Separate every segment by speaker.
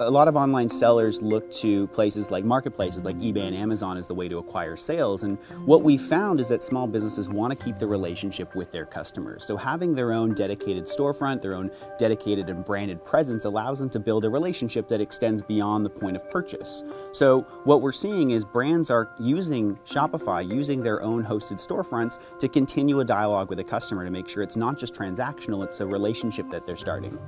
Speaker 1: a lot of online sellers look to places like marketplaces like eBay and Amazon as the way to acquire sales. And what we found is that small businesses want to keep the relationship with their customers. So having their own dedicated storefront, their own dedicated and branded presence allows them to build a relationship that extends beyond the point of purchase. So what we're seeing is brands are using Shopify, using their own hosted storefronts to continue a dialogue with a customer to make sure it's not just transactional, it's a relationship that they're starting.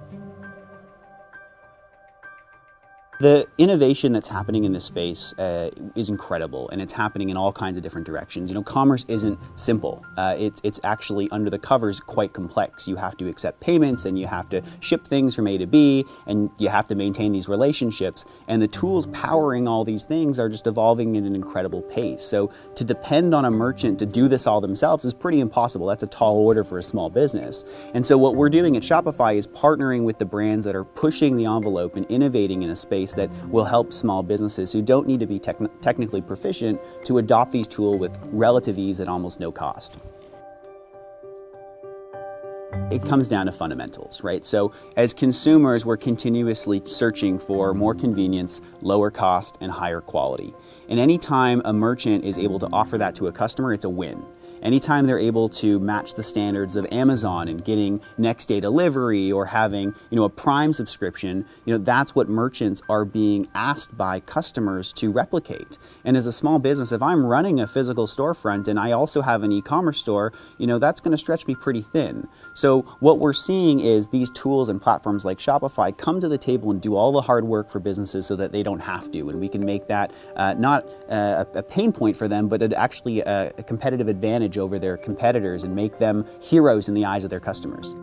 Speaker 1: The innovation that's happening in this space is incredible, and it's happening in all kinds of different directions. You know, commerce isn't simple. It's actually under the covers quite complex. You have to accept payments, and you have to ship things from A to B, and you have to maintain these relationships. And the tools powering all these things are just evolving at an incredible pace. So to depend on a merchant to do this all themselves is pretty impossible. That's a tall order for a small business. And so what we're doing at Shopify is partnering with the brands that are pushing the envelope and innovating in a space that will help small businesses who don't need to be technically proficient to adopt these tools with relative ease at almost no cost. It comes down to fundamentals, right? So as consumers, we're continuously searching for more convenience, lower cost, and higher quality. And anytime a merchant is able to offer that to a customer, it's a win. Anytime they're able to match the standards of Amazon and getting next day delivery or having, a Prime subscription, that's what merchants are being asked by customers to replicate. And as a small business, if I'm running a physical storefront and I also have an e-commerce store, that's going to stretch me pretty thin. So what we're seeing is these tools and platforms like Shopify come to the table and do all the hard work for businesses so that they don't have to. And we can make that not a pain point for them, but actually a competitive advantage over their competitors and make them heroes in the eyes of their customers.